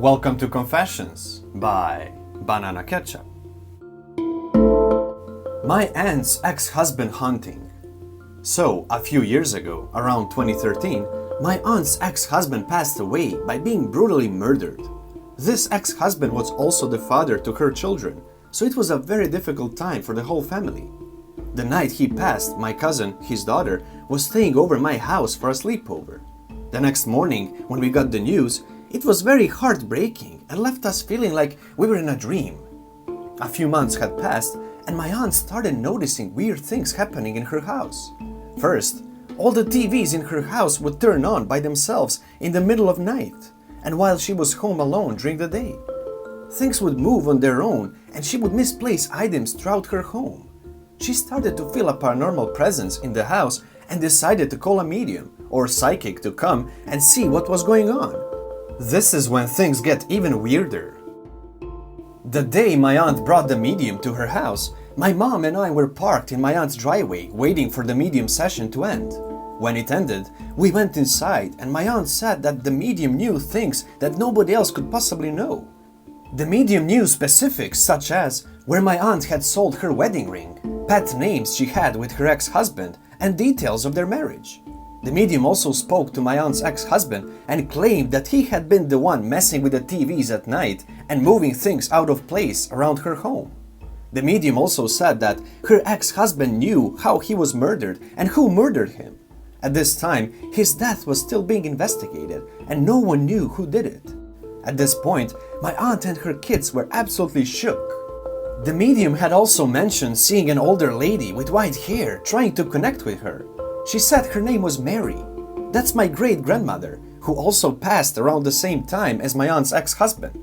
Welcome to Confessions by Banana Ketchup. My aunt's ex-husband hunting. So, a few years ago, around 2013, my aunt's ex-husband passed away by being brutally murdered. This ex-husband was also the father to her children, so it was a very difficult time for the whole family. The night he passed, my cousin, his daughter, was staying over my house for a sleepover. The next morning, when we got the news, it was very heartbreaking and left us feeling like we were in a dream. A few months had passed, and my aunt started noticing weird things happening in her house. First, all the TVs in her house would turn on by themselves in the middle of night, and while she was home alone during the day. Things would move on their own, and she would misplace items throughout her home. She started to feel a paranormal presence in the house and decided to call a medium or psychic to come and see what was going on. This is when things get even weirder. The day my aunt brought the medium to her house, my mom and I were parked in my aunt's driveway waiting for the medium session to end. When it ended, we went inside and my aunt said that the medium knew things that nobody else could possibly know. The medium knew specifics such as where my aunt had sold her wedding ring, pet names she had with her ex-husband, and details of their marriage. The medium also spoke to my aunt's ex-husband and claimed that he had been the one messing with the TVs at night and moving things out of place around her home. The medium also said that her ex-husband knew how he was murdered and who murdered him. At this time, his death was still being investigated and no one knew who did it. At this point, my aunt and her kids were absolutely shook. The medium had also mentioned seeing an older lady with white hair trying to connect with her. She said her name was Mary. That's my great-grandmother, who also passed around the same time as my aunt's ex-husband.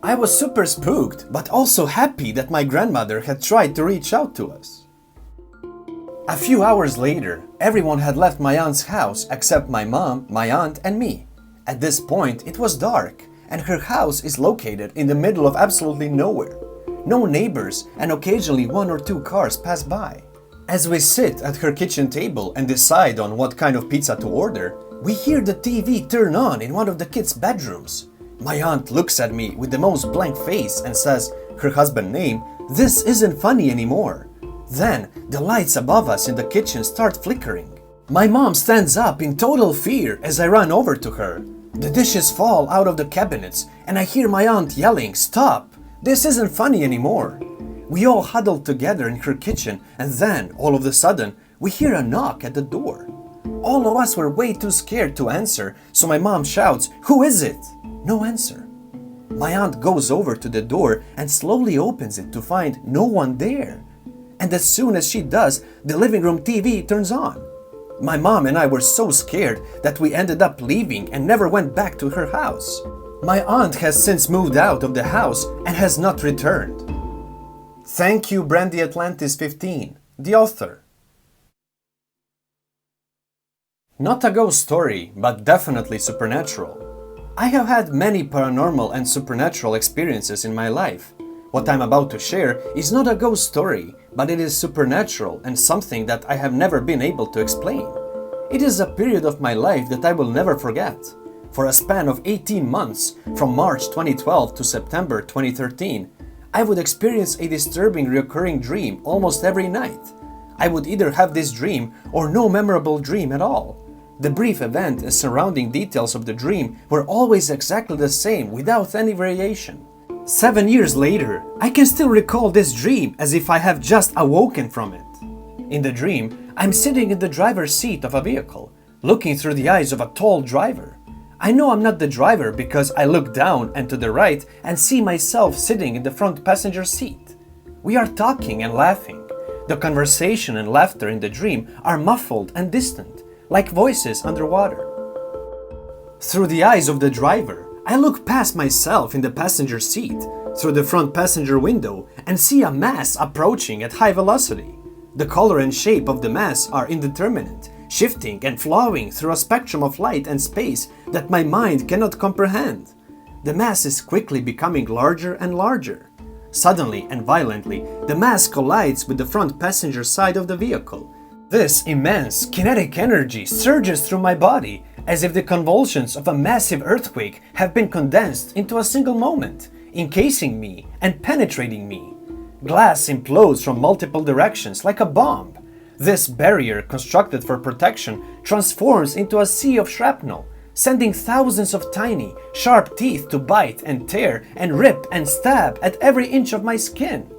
I was super spooked, but also happy that my grandmother had tried to reach out to us. A few hours later, everyone had left my aunt's house except my mom, my aunt, and me. At this point, it was dark, and her house is located in the middle of absolutely nowhere. No neighbors, and occasionally one or two cars pass by. As we sit at her kitchen table and decide on what kind of pizza to order, we hear the TV turn on in one of the kids' bedrooms. My aunt looks at me with the most blank face and says, her husband's name, "This isn't funny anymore." Then, the lights above us in the kitchen start flickering. My mom stands up in total fear as I run over to her. The dishes fall out of the cabinets and I hear my aunt yelling, "Stop! This isn't funny anymore." We all huddled together in her kitchen and then, all of a sudden, we hear a knock at the door. All of us were way too scared to answer, so my mom shouts, "Who is it?" No answer. My aunt goes over to the door and slowly opens it to find no one there. And as soon as she does, the living room TV turns on. My mom and I were so scared that we ended up leaving and never went back to her house. My aunt has since moved out of the house and has not returned. Thank you, Brandy Atlantis 15, the author. Not a ghost story, but definitely supernatural. I have had many paranormal and supernatural experiences in my life. What I'm about to share is not a ghost story, but it is supernatural and something that I have never been able to explain. It is a period of my life that I will never forget. For a span of 18 months, from March 2012 to September 2013, I would experience a disturbing recurring dream almost every night. I would either have this dream or no memorable dream at all. The brief event and surrounding details of the dream were always exactly the same without any variation. 7 years later, I can still recall this dream as if I have just awoken from it. In the dream, I'm sitting in the driver's seat of a vehicle, looking through the eyes of a tall driver. I know I'm not the driver because I look down and to the right and see myself sitting in the front passenger seat. We are talking and laughing. The conversation and laughter in the dream are muffled and distant, like voices underwater. Through the eyes of the driver, I look past myself in the passenger seat, through the front passenger window, and see a mass approaching at high velocity. The color and shape of the mass are indeterminate, shifting and flowing through a spectrum of light and space that my mind cannot comprehend. The mass is quickly becoming larger and larger. Suddenly and violently, the mass collides with the front passenger side of the vehicle. This immense kinetic energy surges through my body as if the convulsions of a massive earthquake have been condensed into a single moment, encasing me and penetrating me. Glass implodes from multiple directions like a bomb. This barrier, constructed for protection, transforms into a sea of shrapnel, sending thousands of tiny, sharp teeth to bite and tear and rip and stab at every inch of my skin.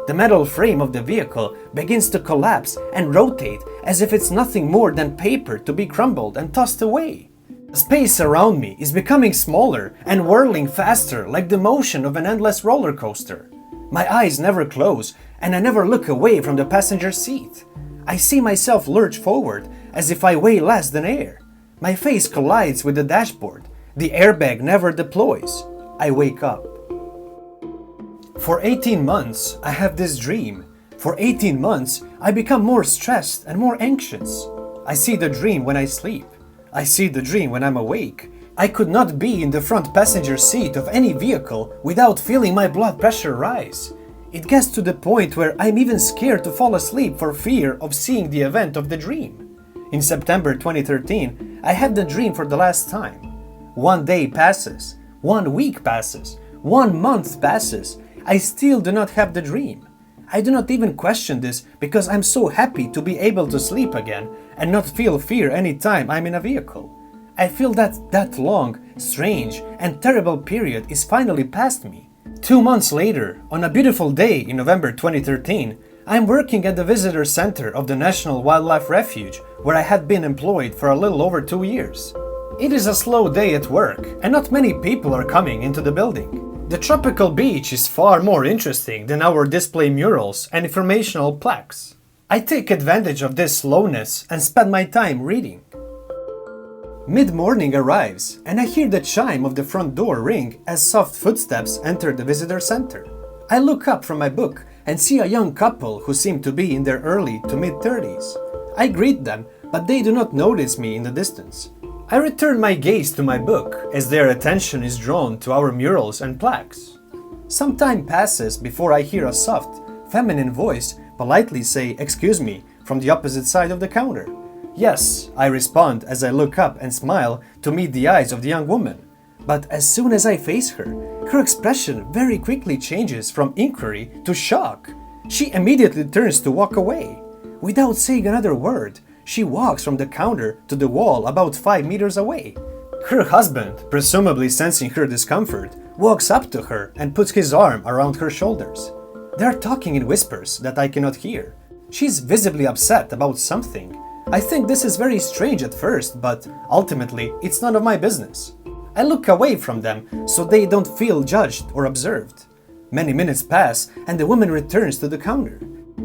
The metal frame of the vehicle begins to collapse and rotate as if it's nothing more than paper to be crumbled and tossed away. The space around me is becoming smaller and whirling faster like the motion of an endless roller coaster. My eyes never close and I never look away from the passenger seat. I see myself lurch forward as if I weigh less than air. My face collides with the dashboard. The airbag never deploys. I wake up. For 18 months, I have this dream. For 18 months, I become more stressed and more anxious. I see the dream when I sleep. I see the dream when I'm awake. I could not be in the front passenger seat of any vehicle without feeling my blood pressure rise. It gets to the point where I'm even scared to fall asleep for fear of seeing the event of the dream. In September 2013, I had the dream for the last time. 1 day passes, 1 week passes, 1 month passes. I still do not have the dream. I do not even question this because I'm so happy to be able to sleep again and not feel fear anytime I'm in a vehicle. I feel that long, strange, and terrible period is finally past me. 2 months later, on a beautiful day in November 2013, I'm working at the visitor center of the National Wildlife Refuge, where I had been employed for a little over 2 years. It is a slow day at work, and not many people are coming into the building. The tropical beach is far more interesting than our display murals and informational plaques. I take advantage of this slowness and spend my time reading. Mid-morning arrives, and I hear the chime of the front door ring as soft footsteps enter the visitor center. I look up from my book and see a young couple who seem to be in their early to mid-30s. I greet them, but they do not notice me in the distance. I return my gaze to my book as their attention is drawn to our murals and plaques. Some time passes before I hear a soft, feminine voice politely say "excuse me" from the opposite side of the counter. "Yes," I respond as I look up and smile to meet the eyes of the young woman. But as soon as I face her, her expression very quickly changes from inquiry to shock. She immediately turns to walk away. Without saying another word, she walks from the counter to the wall about 5 meters away. Her husband, presumably sensing her discomfort, walks up to her and puts his arm around her shoulders. They are talking in whispers that I cannot hear. She's visibly upset about something. I think this is very strange at first, but ultimately it's none of my business. I look away from them so they don't feel judged or observed. Many minutes pass and the woman returns to the counter.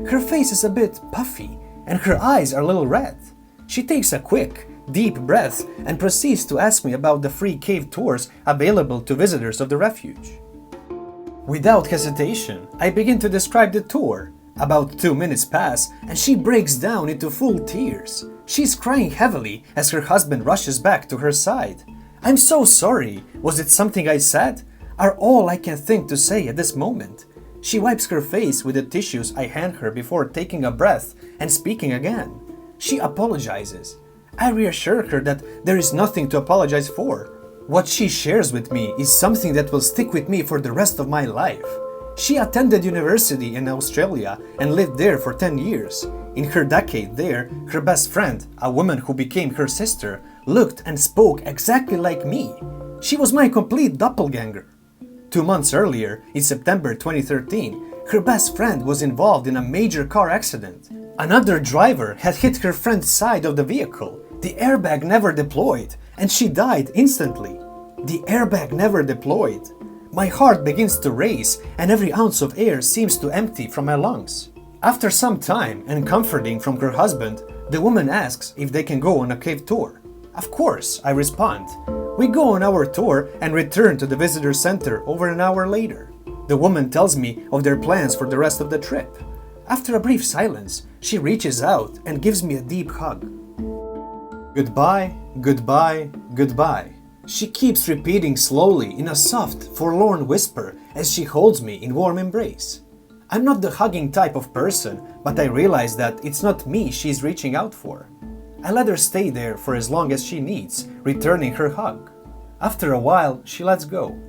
Her face is a bit puffy and her eyes are a little red. She takes a quick, deep breath and proceeds to ask me about the free cave tours available to visitors of the refuge. Without hesitation, I begin to describe the tour. About 2 minutes pass and she breaks down into full tears. She's crying heavily as her husband rushes back to her side. "I'm so sorry. Was it something I said?" are all I can think to say at this moment. She wipes her face with the tissues I hand her before taking a breath and speaking again. She apologizes. I reassure her that there is nothing to apologize for. What she shares with me is something that will stick with me for the rest of my life. She attended university in Australia and lived there for 10 years. In her decade there, her best friend, a woman who became her sister, looked and spoke exactly like me. She was my complete doppelganger. 2 months earlier, in September 2013, her best friend was involved in a major car accident. Another driver had hit her friend's side of the vehicle. The airbag never deployed, and she died instantly. The airbag never deployed. My heart begins to race, and every ounce of air seems to empty from my lungs. After some time and comforting from her husband, the woman asks if they can go on a cave tour. "Of course," I respond. We go on our tour and return to the visitor center over an hour later. The woman tells me of their plans for the rest of the trip. After a brief silence, she reaches out and gives me a deep hug. "Goodbye, goodbye, goodbye." She keeps repeating slowly in a soft, forlorn whisper as she holds me in warm embrace. I'm not the hugging type of person, but I realize that it's not me she's reaching out for. I let her stay there for as long as she needs, returning her hug. After a while, she lets go.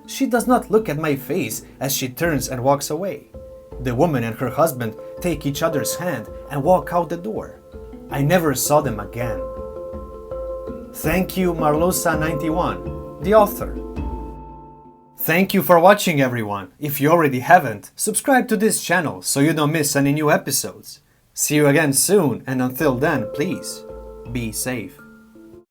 She does not look at my face as she turns and walks away. The woman and her husband take each other's hand and walk out the door. I never saw them again. Thank you, Marlosa91, the author. Thank you for watching, everyone. If you already haven't, subscribe to this channel so you don't miss any new episodes. See you again soon, and until then, please, be safe.